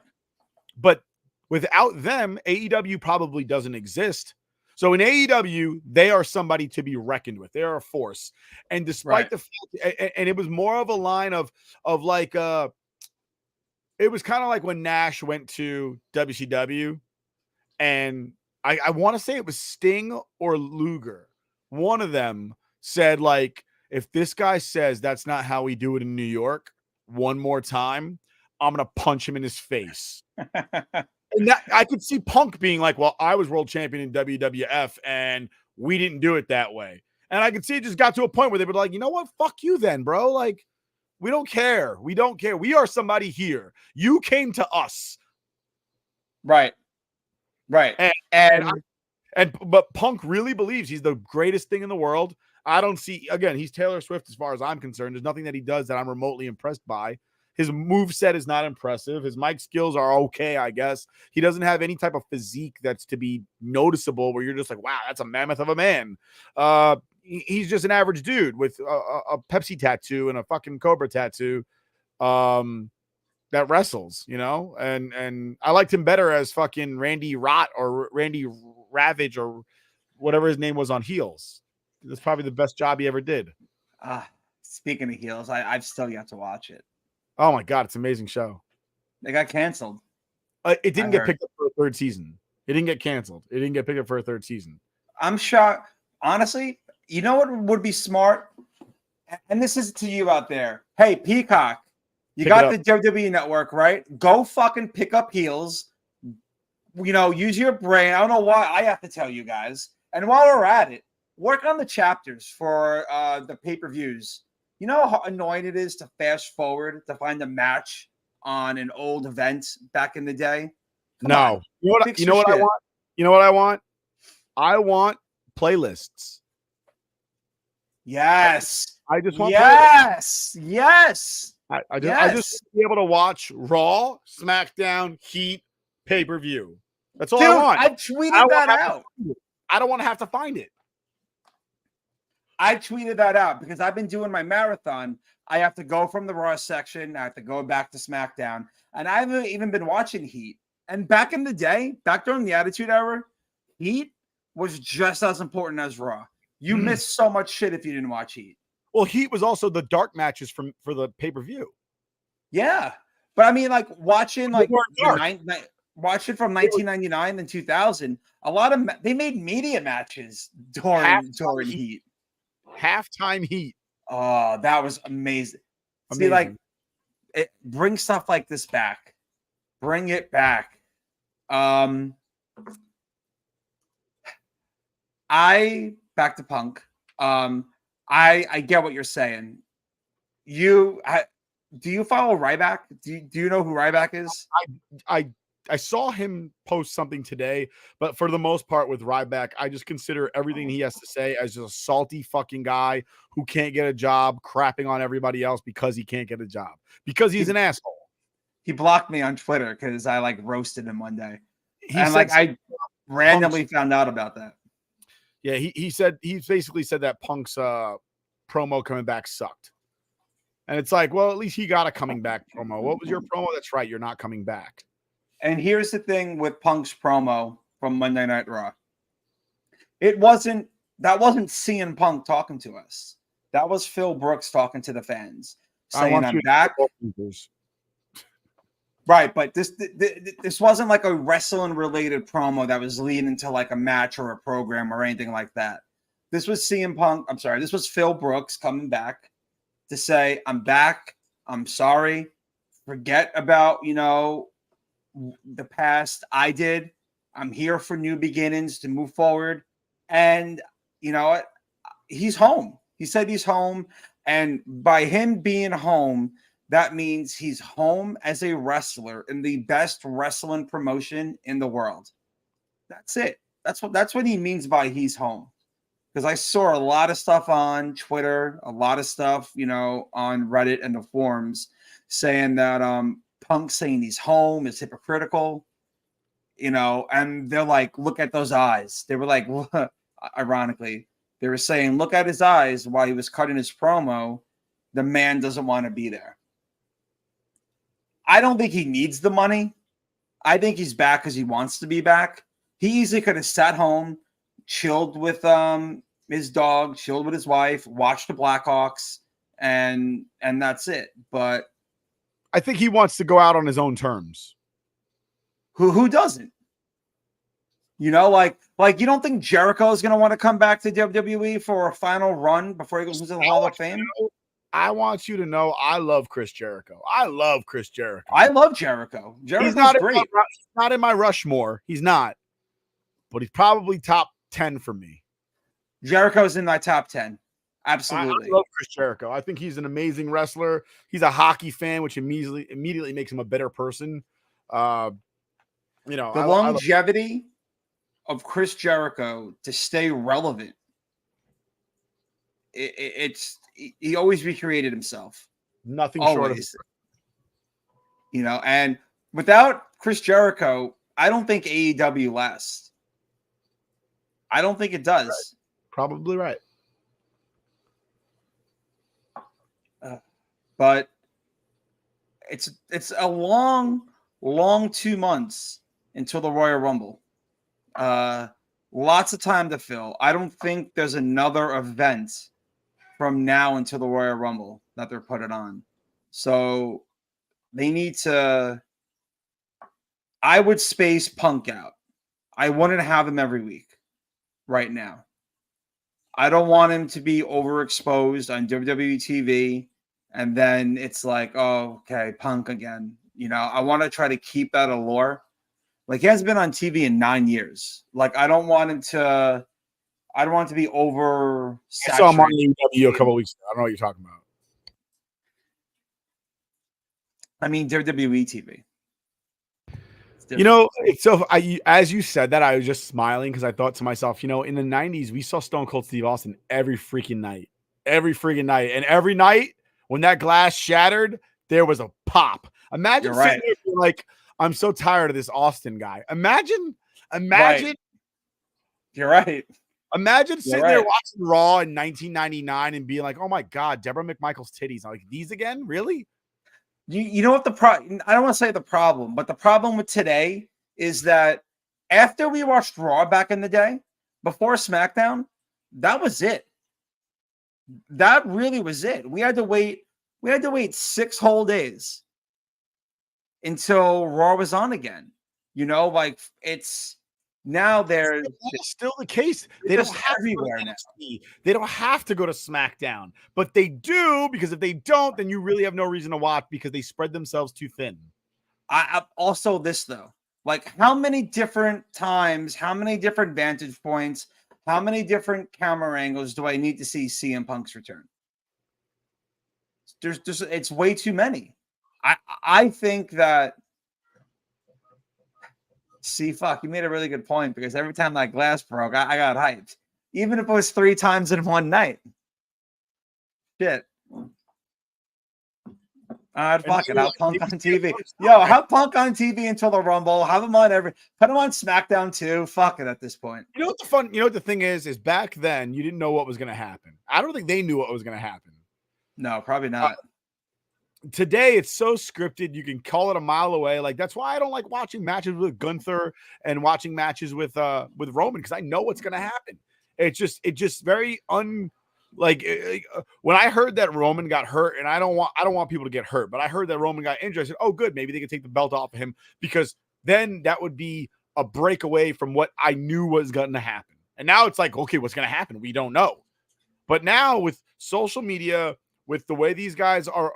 But without them, AEW probably doesn't exist. So in AEW, they are somebody to be reckoned with. They are a force. And despite the fact, and it was more of a line of like it was kind of like when Nash went to WCW. And I want to say it was Sting or Luger. One of them said, like, if this guy says that's not how we do it in New York one more time, I'm going to punch him in his face. And that, I could see Punk being like, well, I was world champion in WWF and we didn't do it that way. And I could see it just got to a point where they were like, you know what? Fuck you then, bro. Like, we don't care. We don't care. We are somebody here. You came to us. Right. Right. But Punk really believes he's the greatest thing in the world. I don't see, again, he's Taylor Swift as far as I'm concerned. There's nothing that he does that I'm remotely impressed by. His moveset is not impressive. His mic skills are okay, I guess. He doesn't have any type of physique that's to be noticeable where you're just like, wow, that's a mammoth of a man. He's just an average dude with a Pepsi tattoo and a fucking Cobra tattoo. That wrestles, you know, and I liked him better as fucking Randy Rot or Randy Ravage or whatever his name was on Heels. That's probably the best job he ever did. Speaking of Heels, I've still yet to watch it. Oh my God, it's an amazing show. They got canceled. It didn't get picked up for a third season. It didn't get canceled. It didn't get picked up for a third season. I'm shocked. Honestly, you know what would be smart? And this is to you out there. Hey, Peacock. You got the WWE Network, right? Go fucking pick up Heels. You know, use your brain. I don't know why I have to tell you guys. And while we're at it, work on the chapters for the pay-per-views. You know how annoying it is to fast forward to find a match on an old event back in the day? No. You know what I want? You know what I want? I want playlists. Yes. I just want playlists. Yes. I just be able to watch Raw, SmackDown, Heat, pay-per-view. That's all I want. I tweeted that out. I don't want to have to find it. I tweeted that out because I've been doing my marathon. I have to go from the Raw section. I have to go back to SmackDown. And I haven't even been watching Heat. And back in the day, back during the Attitude Era, Heat was just as important as Raw. You missed so much shit if you didn't watch Heat. Well, Heat was also the dark matches for the pay-per-view. Yeah. But I mean, like watching watch it from 1999 and 2000. A lot of they made media matches during Heat. Halftime Heat. Oh, that was amazing. See, like bring stuff like this back. Bring it back. Back to Punk. I get what you're saying. Do you follow Ryback? Do you know who Ryback is? I saw him post something today, but for the most part with Ryback, I just consider everything he has to say as just a salty fucking guy who can't get a job, crapping on everybody else because he can't get a job because he's an asshole. He blocked me on Twitter because I like roasted him one day. I randomly found out about that. Yeah, he basically said that Punk's promo coming back sucked. And it's like, well, at least he got a coming back promo. What was your promo? That's right, you're not coming back. And here's the thing with Punk's promo from Monday Night Raw. That wasn't CM Punk talking to us. That was Phil Brooks talking to the fans, saying I'm back. Right, but this wasn't like a wrestling related promo that was leading to like a match or a program or anything like that. This was CM Punk. I'm sorry. This was Phil Brooks coming back to say, I'm back. I'm sorry. Forget about, the past. I did. I'm here for new beginnings to move forward. And you know what? He's home. He said he's home. And by him being home, that means he's home as a wrestler in the best wrestling promotion in the world. That's it. That's what he means by he's home. because I saw a lot of stuff on Twitter, a lot of stuff, on Reddit and the forums saying that Punk saying he's home is hypocritical, and they're like, look at those eyes. They were like, ironically, they were saying, look at his eyes while he was cutting his promo. The man doesn't want to be there. I don't think he needs the money. I think he's back because he wants to be back. He easily could have sat home, chilled with his dog, chilled with his wife, watched the Blackhawks, and that's it. But I think he wants to go out on his own terms. Who doesn't? Like you don't think Jericho is going to want to come back to WWE for a final run before he goes into the Hall of Fame? I want you to know I love Chris Jericho. I love Jericho. Jericho's great. He's not in my Rushmore. He's not. But he's probably top 10 for me. Jericho's in my top 10. Absolutely. I love Chris Jericho. I think he's an amazing wrestler. He's a hockey fan, which immediately makes him a better person. The longevity of Chris Jericho to stay relevant. He always recreated himself. Nothing always. short of and without Chris Jericho, I don't think AEW lasts. I don't think it does. Right. Probably right. But it's a long 2 months until the Royal Rumble. Lots of time to fill. I don't think there's another event from now until the Royal Rumble that they're putting on. So they need to. I would space Punk out. I wouldn't have him every week right now. I don't want him to be overexposed on WWE TV. And then it's like, oh, okay, Punk again. I want to try to keep that allure. Like, he hasn't been on TV in 9 years. Like, I don't want to be over. I saw him on AEW a couple weeks ago. I don't know what you're talking about. I mean, WWE TV. It's so. As you said that, I was just smiling because I thought to myself, in the 90s, we saw Stone Cold Steve Austin every freaking night. And every night when that glass shattered, there was a pop. Imagine sitting there being like, I'm so tired of this Austin guy. Imagine. Right. You're right. Imagine sitting there watching Raw in 1999 and being like, oh my God, Deborah McMichael's titties. I'm like, these again? Really? You know what I don't want to say the problem, but the problem with today is that after we watched Raw back in the day, before SmackDown, that was it. That really was it. We had to wait 6 whole days until Raw was on again. It's now there's still the case. They don't have everywhere now. They don't have to go to SmackDown, but they do, because if they don't, then you really have no reason to watch because they spread themselves too thin. I also this though, like how many different times, how many different vantage points, how many different camera angles do I need to see CM Punk's return? There's just it's way too many. I think that. See, fuck, you made a really good point because every time that glass broke, I got hyped. Even if it was 3 times in one night. Shit. Fuck it. Have Punk on TV. Yo, have Punk on TV until the Rumble. Have him on put him on SmackDown too. Fuck it at this point. You know what the thing is back then you didn't know what was going to happen. I don't think they knew what was going to happen. No, probably not. Today it's so scripted, you can call it a mile away. Like, that's why I don't like watching matches with Gunther and watching matches with Roman, because I know what's going to happen. It's just very when I heard that Roman got hurt, and I don't want people to get hurt, but I heard that Roman got injured. I said, oh, good, maybe they can take the belt off of him, because then that would be a breakaway from what I knew was going to happen. And now it's like, okay, what's going to happen? We don't know. But now with social media, with the way these guys are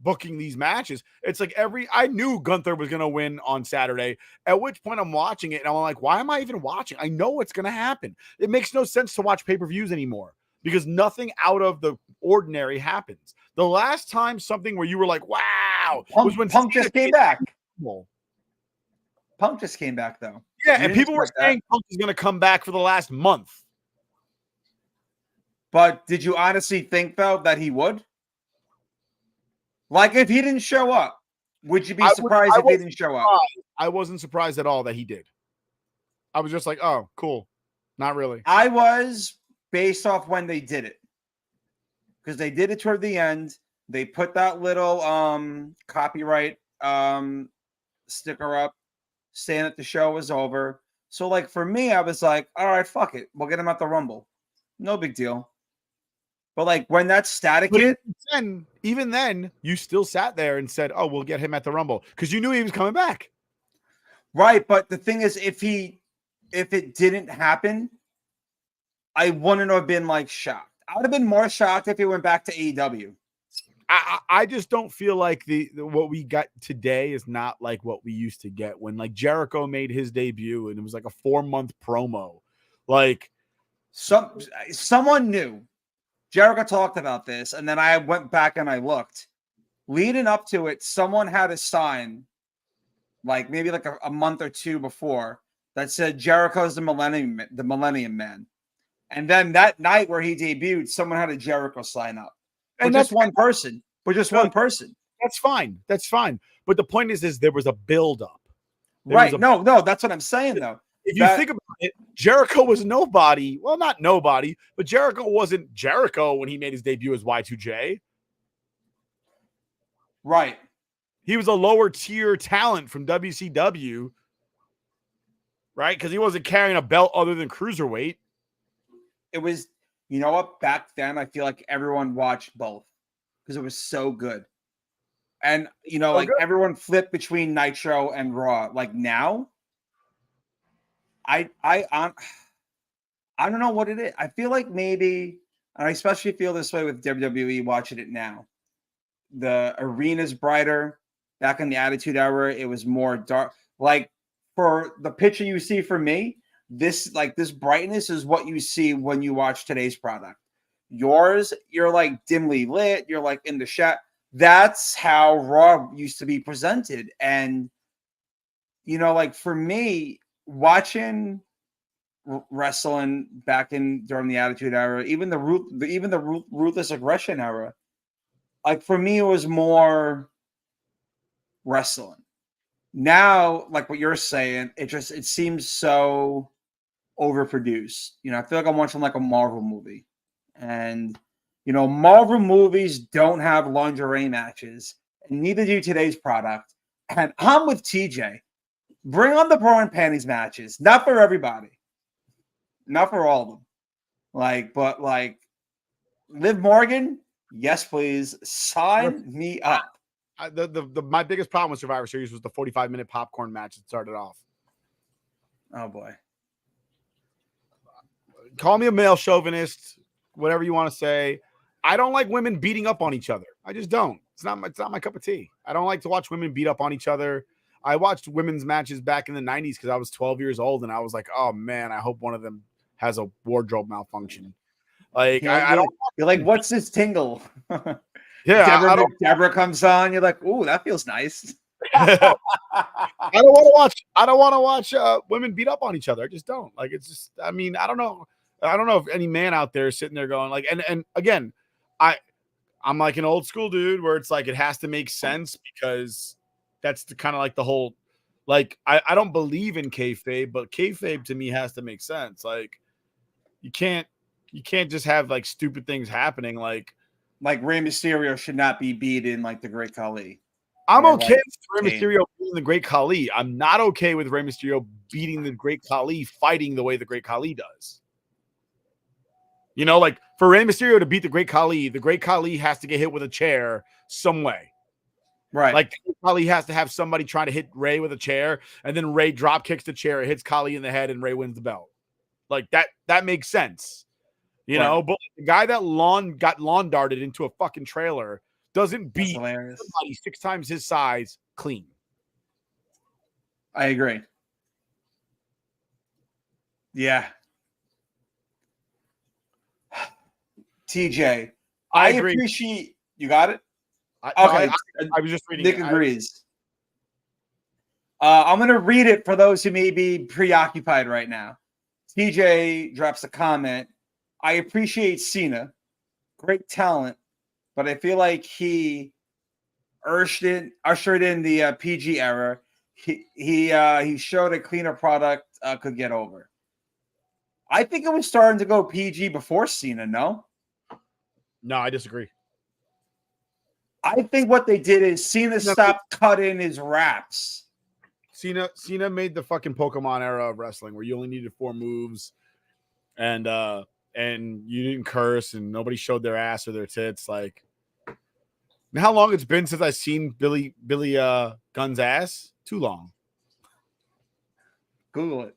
booking these matches, it's like I knew Gunther was going to win on Saturday, at which point I'm watching it and I'm like, why am I even watching? I know what's going to happen. It makes no sense to watch pay-per-views anymore because nothing out of the ordinary happens. The last time something where you were like, wow, was when Punk just came back. Punk just came back though. Yeah, and people were saying Punk is going to come back for the last month. But did you honestly think, though, that he would? Like, if he didn't show up, would you be surprised if he didn't show up? I wasn't surprised at all that he did. I was just like, oh, cool. Not really. I was, based off when they did it. Because they did it toward the end. They put that little copyright sticker up saying that the show was over. So, like, for me, I was like, all right, fuck it. We'll get him at the Rumble. No big deal. But, like, when that static hit. Even then, you still sat there and said, oh, we'll get him at the Rumble. Because you knew he was coming back. Right. But the thing is, if it didn't happen, I wouldn't have been, like, shocked. I would have been more shocked if he went back to AEW. I just don't feel like the what we got today is not like what we used to get when like Jericho made his debut and it was like a 4-month promo. Like someone knew. Jericho talked about this, and then I went back and I looked. Leading up to it, someone had a sign, like maybe like a month or two before, that said Jericho's the Millennium Man. And then that night where he debuted, someone had a Jericho sign up. And just one person. But just one person. That's fine. That's fine. But the point is there was a build-up. Right. No, that's what I'm saying, though. If you think about it, Jericho was nobody. Well, not nobody, but Jericho wasn't Jericho when he made his debut as Y2J. Right. He was a lower tier talent from WCW. Right? Because he wasn't carrying a belt other than Cruiserweight. It was, you know what? Back then, I feel like everyone watched both because it was so good. And, you know, everyone flipped between Nitro and Raw. Like now, I don't know what it is. I feel like maybe, and I especially feel this way with WWE watching it now. The arena's brighter. Back in the Attitude Era, it was more dark. Like for the picture you see for me, this brightness is what you see when you watch today's product. Yours, you're like dimly lit. You're like in the shot. That's how Raw used to be presented. And, you know, like for me, watching wrestling back during the Attitude Era, even the Ruthless Aggression era, like for me, it was more wrestling. Now, like what you're saying, it seems so overproduced. You know, I feel like I'm watching like a Marvel movie. And, you know, Marvel movies don't have lingerie matches, and neither do today's product. And I'm with TJ. Bring on the bra and panties matches. Not for everybody. Not for all of them. But Liv Morgan, yes, please. Sign me up. My biggest problem with Survivor Series was the 45-minute popcorn match that started off. Oh, boy. Call me a male chauvinist, whatever you want to say. I don't like women beating up on each other. I just don't. It's not my cup of tea. I don't like to watch women beat up on each other. I watched women's matches back in the 90s because I was 12 years old, and I was like, oh, man, I hope one of them has a wardrobe malfunction. Like, I don't. You're like, what's this tingle? Yeah, Deborah comes on. You're like, ooh, that feels nice. I don't want to watch women beat up on each other. I just don't. Like, it's just. I mean, I don't know if any man out there is sitting there going like, and again, I'm like an old school dude where it's like it has to make sense because that's the kind of like the whole. Like, I don't believe in kayfabe, but kayfabe to me has to make sense. Like, you can't just have like stupid things happening like Rey Mysterio should not be beaten like the Great Khali. I'm okay with Rey Mysterio beating the Great Khali. I'm not okay with Rey Mysterio beating the Great Khali, fighting the way the Great Khali does. You know, like for Rey Mysterio to beat the Great Khali has to get hit with a chair some way. Right. Like Khali has to have somebody trying to hit Rey with a chair, and then Rey drop kicks the chair, it hits Khali in the head, and Rey wins the belt. Like that makes sense. You know, but the guy that got lawn darted into a fucking trailer doesn't beat somebody 6 times his size clean. I agree. Yeah. TJ, I agree. Appreciate you got it. I was just reading. Nick agrees. I'm going to read it for those who may be preoccupied right now. TJ drops a comment. I appreciate Cena, great talent, but I feel like he ushered in the PG era. He showed a cleaner product could get over. I think it was starting to go PG before Cena. No, I disagree. I think what they did is Cena stopped cutting his raps. Cena made the fucking Pokemon era of wrestling where you only needed 4 moves, and you didn't curse, and nobody showed their ass or their tits. Like, how long it's been since I've seen Billy Gunn's ass? Too long. Google it.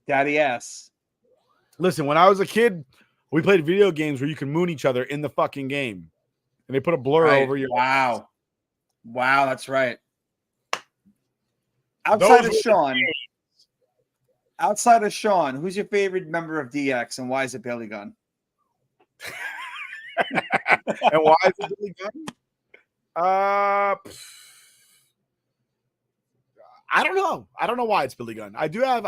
Daddy ass. Listen, when I was a kid, we played video games where you can moon each other in the fucking game, and they put a blur over your. Wow, that's right. Outside of Sean, who's your favorite member of DX, and why is it Billy Gunn? And why is it Billy Gunn? I don't know. I don't know why it's Billy Gunn. I do have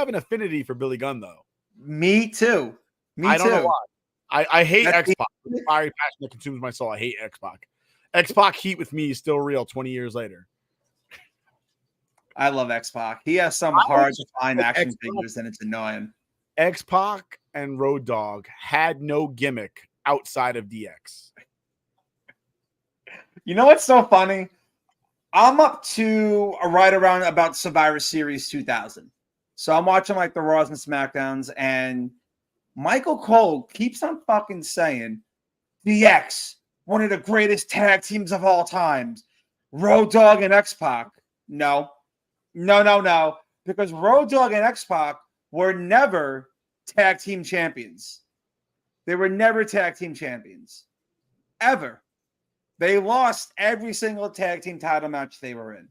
an affinity for Billy Gunn, though. Me too. I don't know why. I hate X-Pac. The fiery passion that consumes my soul. I hate X-Pac. X-Pac heat with me is still real 20 years later. I love X-Pac. He has some hard to find action figures, and it's annoying. X-Pac and Road Dogg had no gimmick outside of DX. You know what's so funny? I'm up to right around about Survivor Series 2000. So I'm watching like the Raws and SmackDowns, and Michael Cole keeps on fucking saying DX, one of the greatest tag teams of all time. Road Dogg and X-Pac. No. Because Road Dogg and X-Pac were never tag team champions. They were never tag team champions. Ever. They lost every single tag team title match they were in.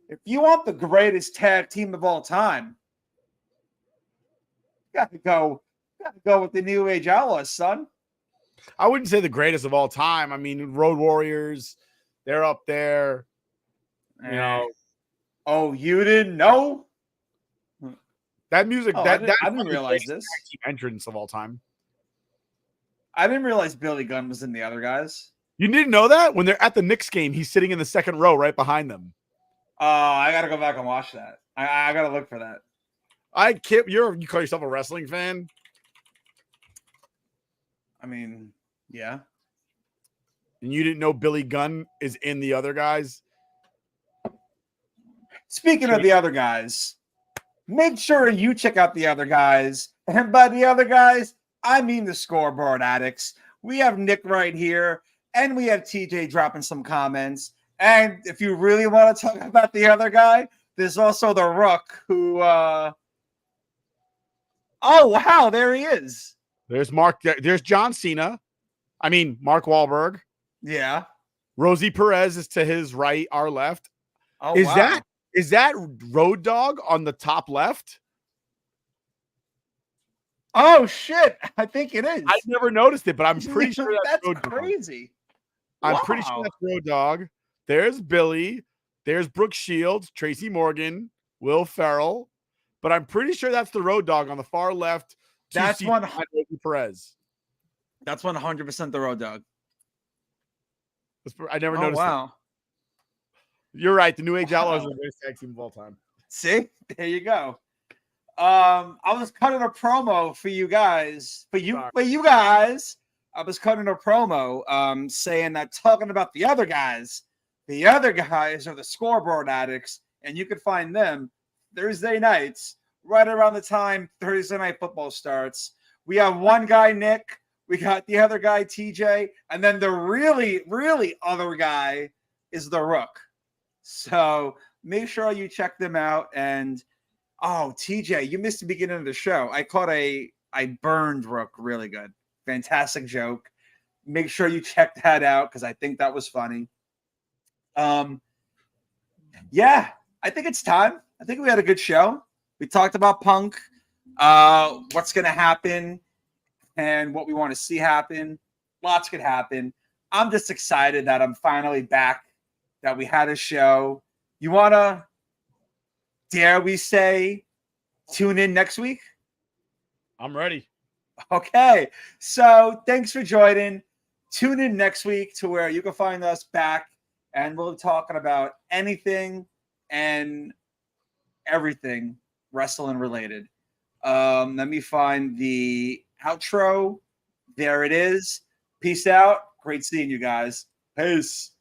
If you want the greatest tag team of all time, you gotta go with the New Age Outlaws, son. I wouldn't say the greatest of all time. I mean, Road Warriors, they're up there. You know. Oh, you didn't know? That music, I didn't realize this. Entrance of all time. I didn't realize Billy Gunn was in the other guys. You didn't know that? When they're at the Knicks game, he's sitting in the second row right behind them. I got to go back and watch that. I got to look for that. You call yourself a wrestling fan? I mean, yeah. And you didn't know Billy Gunn is in the other guys? Speaking of the other guys, make sure you check out the other guys. And by the other guys, I mean the Scoreboard Addicts. We have Nick right here, and we have TJ dropping some comments. And if you really want to talk about the other guy, there's also the Rook who oh wow, there he is. There's John Cena. I mean, Mark Wahlberg. Yeah. Rosie Perez is to his right, our left. Oh, wow. Is that Road Dogg on the top left? Oh shit! I think it is. I've never noticed it, but I'm pretty sure that's Road crazy. Dogg. I'm pretty sure that's Road Dogg. There's Billy. There's Brooke Shields, Tracy Morgan, Will Ferrell. But I'm pretty sure that's the Road Dogg on the far left. That's Rosie Perez. That's 100% the Road Dogg. I never noticed. Wow. That. You're right. The New Age Outlaws are the greatest tag team of all time. See? There you go. I was cutting a promo for you guys. For you guys. I was cutting a promo saying that talking about the other guys are the Scoreboard Addicts, and you can find them Thursday nights right around the time Thursday Night Football starts. We have one guy, Nick. We got the other guy, TJ. And then the really, really other guy is the Rook. So make sure you check them out. And TJ, you missed the beginning of the show. I burned Rook really good. Fantastic joke. Make sure you check that out because I think that was funny. Yeah, I think it's time. I think we had a good show. We talked about Punk, what's going to happen, and what we want to see happen. Lots could happen. I'm just excited that I'm finally back, that we had a show. You want to, dare we say, tune in next week? I'm ready. Okay. So thanks for joining. Tune in next week to where you can find us back and we'll be talking about anything and everything wrestling related. Let me find the outro. There it is. Peace out. Great seeing you guys. Peace.